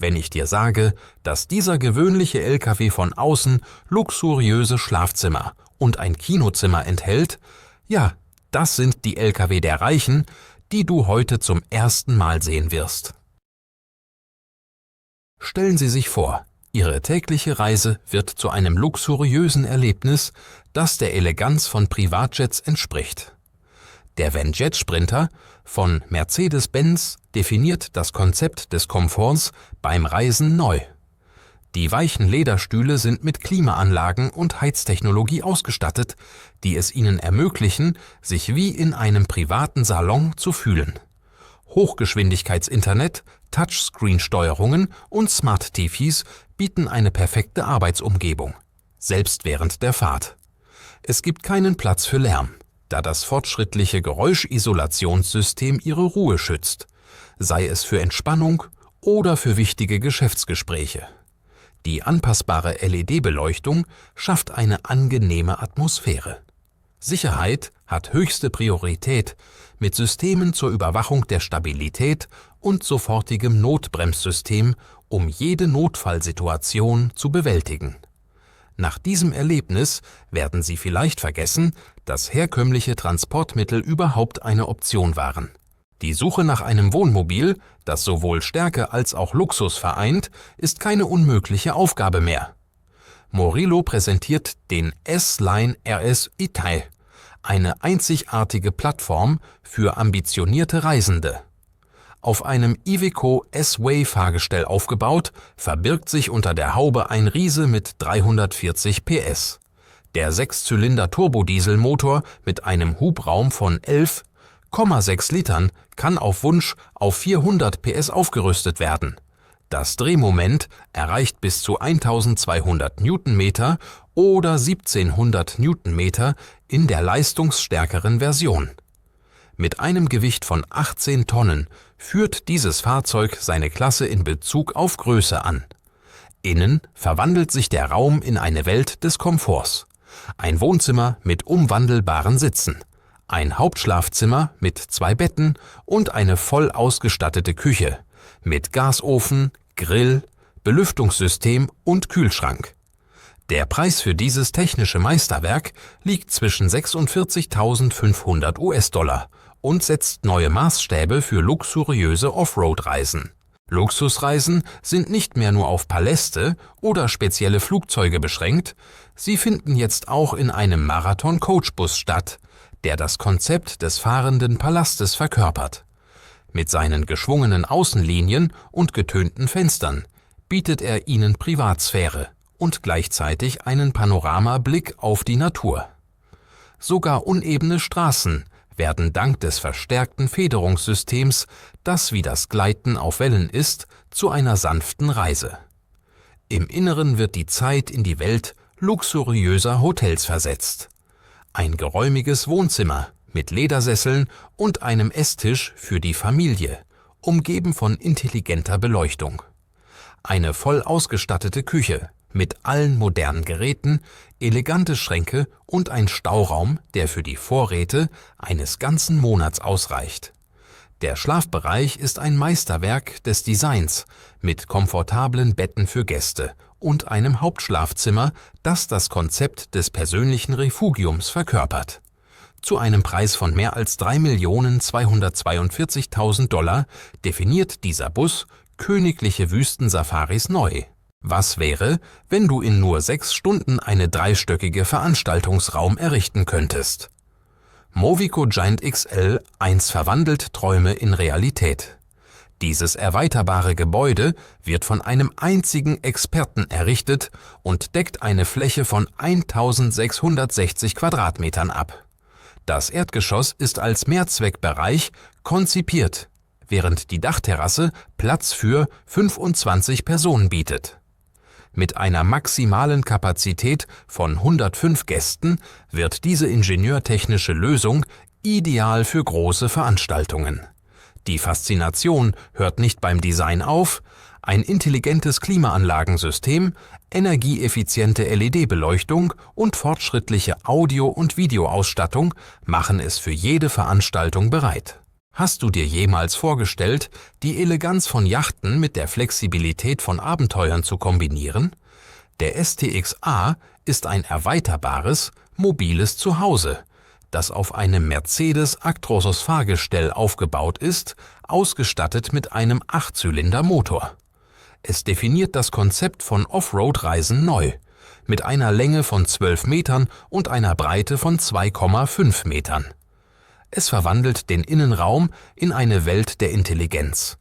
wenn ich dir sage, dass dieser gewöhnliche LKW von außen luxuriöse Schlafzimmer und ein Kinozimmer enthält? Ja, das sind die LKW der Reichen, die du heute zum ersten Mal sehen wirst. Stellen Sie sich vor, Ihre tägliche Reise wird zu einem luxuriösen Erlebnis, das der Eleganz von Privatjets entspricht. Der VanJet Sprinter von Mercedes-Benz definiert das Konzept des Komforts beim Reisen neu. Die weichen Lederstühle sind mit Klimaanlagen und Heiztechnologie ausgestattet, die es Ihnen ermöglichen, sich wie in einem privaten Salon zu fühlen. Hochgeschwindigkeitsinternet, Touchscreen-Steuerungen und Smart-TVs bieten eine perfekte Arbeitsumgebung, selbst während der Fahrt. Es gibt keinen Platz für Lärm, da das fortschrittliche Geräuschisolationssystem Ihre Ruhe schützt, sei es für Entspannung oder für wichtige Geschäftsgespräche. Die anpassbare LED-Beleuchtung schafft eine angenehme Atmosphäre. Sicherheit hat höchste Priorität mit Systemen zur Überwachung der Stabilität und sofortigem Notbremssystem, um jede Notfallsituation zu bewältigen. Nach diesem Erlebnis werden Sie vielleicht vergessen, dass herkömmliche Transportmittel überhaupt eine Option waren. Die Suche nach einem Wohnmobil, das sowohl Stärke als auch Luxus vereint, ist keine unmögliche Aufgabe mehr. Morillo präsentiert den S-Line RS E-Type, eine einzigartige Plattform für ambitionierte Reisende. Auf einem Iveco S-Way-Fahrgestell aufgebaut, verbirgt sich unter der Haube ein Riese mit 340 PS. Der 6-Zylinder-Turbodieselmotor mit einem Hubraum von 11,6 Litern kann auf Wunsch auf 400 PS aufgerüstet werden. Das Drehmoment erreicht bis zu 1200 Newtonmeter oder 1700 Newtonmeter in der leistungsstärkeren Version. Mit einem Gewicht von 18 Tonnen führt dieses Fahrzeug seine Klasse in Bezug auf Größe an. Innen verwandelt sich der Raum in eine Welt des Komforts. Ein Wohnzimmer mit umwandelbaren Sitzen, ein Hauptschlafzimmer mit 2 Betten und eine voll ausgestattete Küche mit Gasofen, Grill, Belüftungssystem und Kühlschrank. Der Preis für dieses technische Meisterwerk liegt zwischen 46.500 US-Dollar und setzt neue Maßstäbe für luxuriöse Offroad-Reisen. Luxusreisen sind nicht mehr nur auf Paläste oder spezielle Flugzeuge beschränkt, sie finden jetzt auch in einem Marathon-Coachbus statt, der das Konzept des fahrenden Palastes verkörpert. Mit seinen geschwungenen Außenlinien und getönten Fenstern bietet er Ihnen Privatsphäre und gleichzeitig einen Panoramablick auf die Natur. Sogar unebene Straßen werden dank des verstärkten Federungssystems, das wie das Gleiten auf Wellen ist, zu einer sanften Reise. Im Inneren wird die Zeit in die Welt luxuriöser Hotels versetzt. Ein geräumiges Wohnzimmer mit Ledersesseln und einem Esstisch für die Familie, umgeben von intelligenter Beleuchtung. Eine voll ausgestattete Küche mit allen modernen Geräten, elegante Schränke und ein Stauraum, der für die Vorräte eines ganzen Monats ausreicht. Der Schlafbereich ist ein Meisterwerk des Designs mit komfortablen Betten für Gäste und einem Hauptschlafzimmer, das das Konzept des persönlichen Refugiums verkörpert. Zu einem Preis von mehr als 3.242.000 Dollar definiert dieser Bus königliche Wüstensafaris neu. Was wäre, wenn du in nur 6 Stunden eine 3-stöckige Veranstaltungsraum errichten könntest? Movico Giant XL 1 verwandelt Träume in Realität. Dieses erweiterbare Gebäude wird von einem einzigen Experten errichtet und deckt eine Fläche von 1660 Quadratmetern ab. Das Erdgeschoss ist als Mehrzweckbereich konzipiert, während die Dachterrasse Platz für 25 Personen bietet. Mit einer maximalen Kapazität von 105 Gästen wird diese ingenieurtechnische Lösung ideal für große Veranstaltungen. Die Faszination hört nicht beim Design auf, ein intelligentes Klimaanlagensystem, energieeffiziente LED-Beleuchtung und fortschrittliche Audio- und Videoausstattung machen es für jede Veranstaltung bereit. Hast du dir jemals vorgestellt, die Eleganz von Yachten mit der Flexibilität von Abenteuern zu kombinieren? Der STX-A ist ein erweiterbares, mobiles Zuhause, das auf einem Mercedes-Actros-Fahrgestell aufgebaut ist, ausgestattet mit einem 8-Zylinder-Motor. Es definiert das Konzept von Offroad-Reisen neu, mit einer Länge von 12 Metern und einer Breite von 2,5 Metern. Es verwandelt den Innenraum in eine Welt der Intelligenz.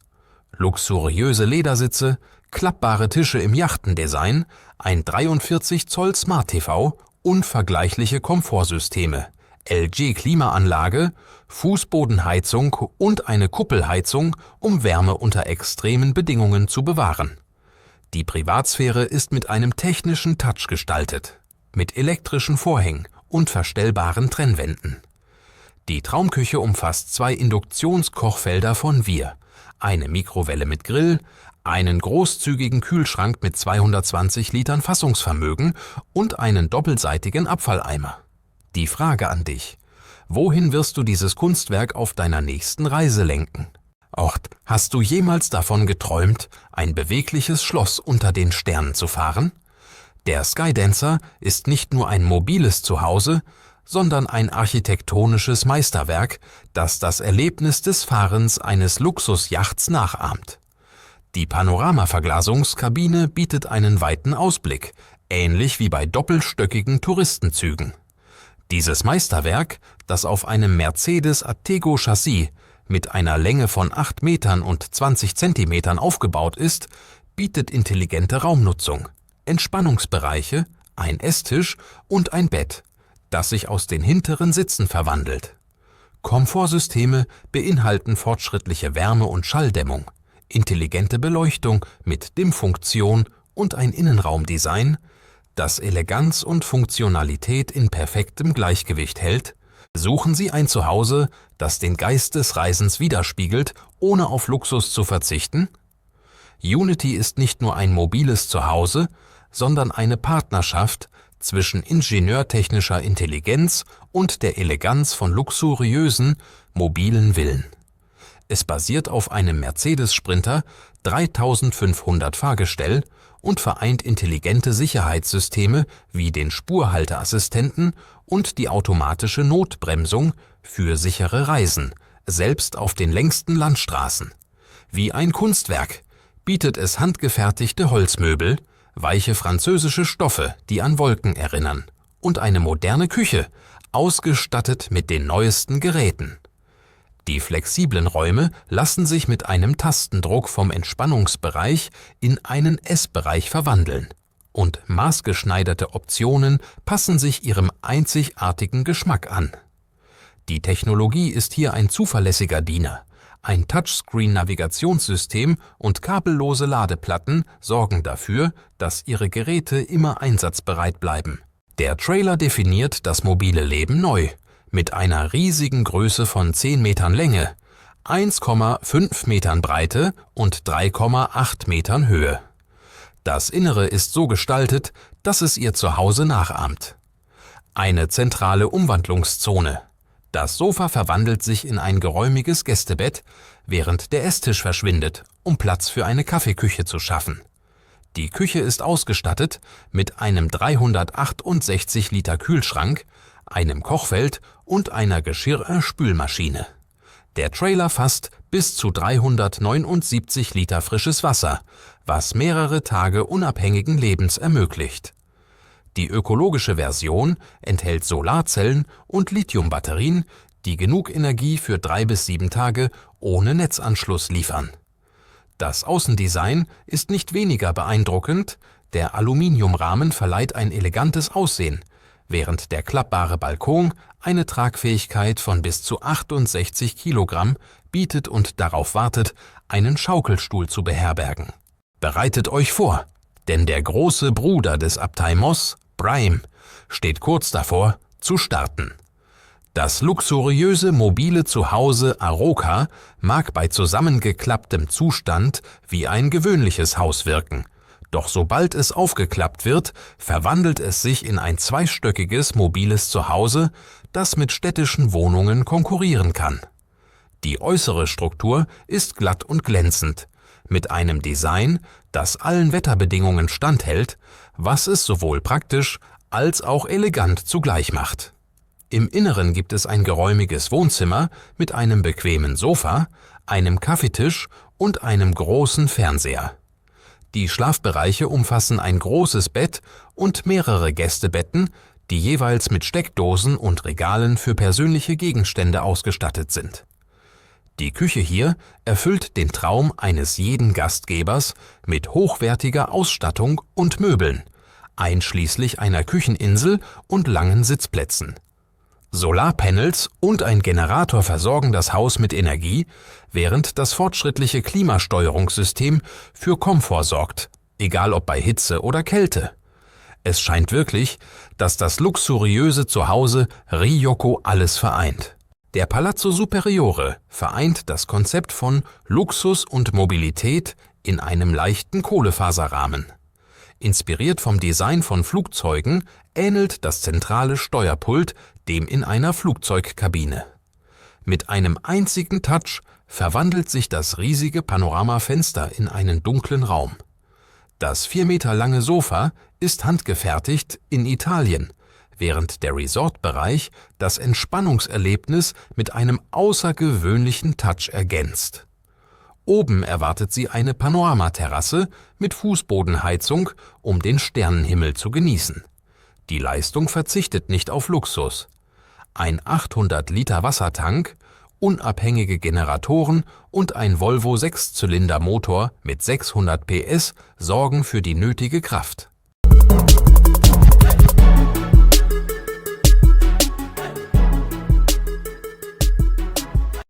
Luxuriöse Ledersitze, klappbare Tische im Yachtendesign, ein 43 Zoll Smart TV, unvergleichliche Komfortsysteme, LG-Klimaanlage, Fußbodenheizung und eine Kuppelheizung, um Wärme unter extremen Bedingungen zu bewahren. Die Privatsphäre ist mit einem technischen Touch gestaltet, mit elektrischen Vorhängen und verstellbaren Trennwänden. Die Traumküche umfasst 2 Induktionskochfelder von Wir, eine Mikrowelle mit Grill, einen großzügigen Kühlschrank mit 220 Litern Fassungsvermögen und einen doppelseitigen Abfalleimer. Die Frage an dich: Wohin wirst du dieses Kunstwerk auf deiner nächsten Reise lenken? Auch hast du jemals davon geträumt, ein bewegliches Schloss unter den Sternen zu fahren? Der Skydancer ist nicht nur ein mobiles Zuhause, sondern ein architektonisches Meisterwerk, das das Erlebnis des Fahrens eines Luxusjachts nachahmt. Die Panoramaverglasungskabine bietet einen weiten Ausblick, ähnlich wie bei doppelstöckigen Touristenzügen. Dieses Meisterwerk, das auf einem Mercedes Atego Chassis mit einer Länge von 8 Metern und 20 Zentimetern aufgebaut ist, bietet intelligente Raumnutzung, Entspannungsbereiche, ein Esstisch und ein Bett, das sich aus den hinteren Sitzen verwandelt. Komfortsysteme beinhalten fortschrittliche Wärme- und Schalldämmung, intelligente Beleuchtung mit Dimmfunktion und ein Innenraumdesign, das Eleganz und Funktionalität in perfektem Gleichgewicht hält. Suchen Sie ein Zuhause, das den Geist des Reisens widerspiegelt, ohne auf Luxus zu verzichten? Unity ist nicht nur ein mobiles Zuhause, sondern eine Partnerschaft zwischen ingenieurtechnischer Intelligenz und der Eleganz von luxuriösen, mobilen Villen. Es basiert auf einem Mercedes Sprinter 3500 Fahrgestell und vereint intelligente Sicherheitssysteme wie den Spurhalteassistenten und die automatische Notbremsung für sichere Reisen, selbst auf den längsten Landstraßen. Wie ein Kunstwerk bietet es handgefertigte Holzmöbel, weiche französische Stoffe, die an Wolken erinnern, und eine moderne Küche, ausgestattet mit den neuesten Geräten. Die flexiblen Räume lassen sich mit einem Tastendruck vom Entspannungsbereich in einen Essbereich verwandeln, und maßgeschneiderte Optionen passen sich ihrem einzigartigen Geschmack an. Die Technologie ist hier ein zuverlässiger Diener. Ein Touchscreen-Navigationssystem und kabellose Ladeplatten sorgen dafür, dass Ihre Geräte immer einsatzbereit bleiben. Der Trailer definiert das mobile Leben neu, mit einer riesigen Größe von 10 Metern Länge, 1,5 Metern Breite und 3,8 Metern Höhe. Das Innere ist so gestaltet, dass es Ihr Zuhause nachahmt. Eine zentrale Umwandlungszone. Das Sofa verwandelt sich in ein geräumiges Gästebett, während der Esstisch verschwindet, um Platz für eine Kaffeeküche zu schaffen. Die Küche ist ausgestattet mit einem 368 Liter Kühlschrank, einem Kochfeld und einer Geschirrspülmaschine. Der Trailer fasst bis zu 379 Liter frisches Wasser, was mehrere Tage unabhängigen Lebens ermöglicht. Die ökologische Version enthält Solarzellen und Lithiumbatterien, die genug Energie für 3 bis 7 Tage ohne Netzanschluss liefern. Das Außendesign ist nicht weniger beeindruckend, der Aluminiumrahmen verleiht ein elegantes Aussehen, während der klappbare Balkon eine Tragfähigkeit von bis zu 68 Kilogramm bietet und darauf wartet, einen Schaukelstuhl zu beherbergen. Bereitet euch vor, denn der große Bruder des Abtei Moss, Prime, steht kurz davor, zu starten. Das luxuriöse mobile Zuhause Aroka mag bei zusammengeklapptem Zustand wie ein gewöhnliches Haus wirken, doch sobald es aufgeklappt wird, verwandelt es sich in ein zweistöckiges mobiles Zuhause, das mit städtischen Wohnungen konkurrieren kann. Die äußere Struktur ist glatt und glänzend, mit einem Design, das allen Wetterbedingungen standhält, was es sowohl praktisch als auch elegant zugleich macht. Im Inneren gibt es ein geräumiges Wohnzimmer mit einem bequemen Sofa, einem Kaffeetisch und einem großen Fernseher. Die Schlafbereiche umfassen ein großes Bett und mehrere Gästebetten, die jeweils mit Steckdosen und Regalen für persönliche Gegenstände ausgestattet sind. Die Küche hier erfüllt den Traum eines jeden Gastgebers mit hochwertiger Ausstattung und Möbeln, einschließlich einer Kücheninsel und langen Sitzplätzen. Solarpanels und ein Generator versorgen das Haus mit Energie, während das fortschrittliche Klimasteuerungssystem für Komfort sorgt, egal ob bei Hitze oder Kälte. Es scheint wirklich, dass das luxuriöse Zuhause Ryoko alles vereint. Der Palazzo Superiore vereint das Konzept von Luxus und Mobilität in einem leichten Kohlefaserrahmen. Inspiriert vom Design von Flugzeugen ähnelt das zentrale Steuerpult dem in einer Flugzeugkabine. Mit einem einzigen Touch verwandelt sich das riesige Panoramafenster in einen dunklen Raum. Das 4 Meter lange Sofa ist handgefertigt in Italien, während der Resortbereich das Entspannungserlebnis mit einem außergewöhnlichen Touch ergänzt. Oben erwartet sie eine Panoramaterrasse mit Fußbodenheizung, um den Sternenhimmel zu genießen. Die Leistung verzichtet nicht auf Luxus. Ein 800 Liter Wassertank, unabhängige Generatoren und ein Volvo 6-Zylinder-Motor mit 600 PS sorgen für die nötige Kraft.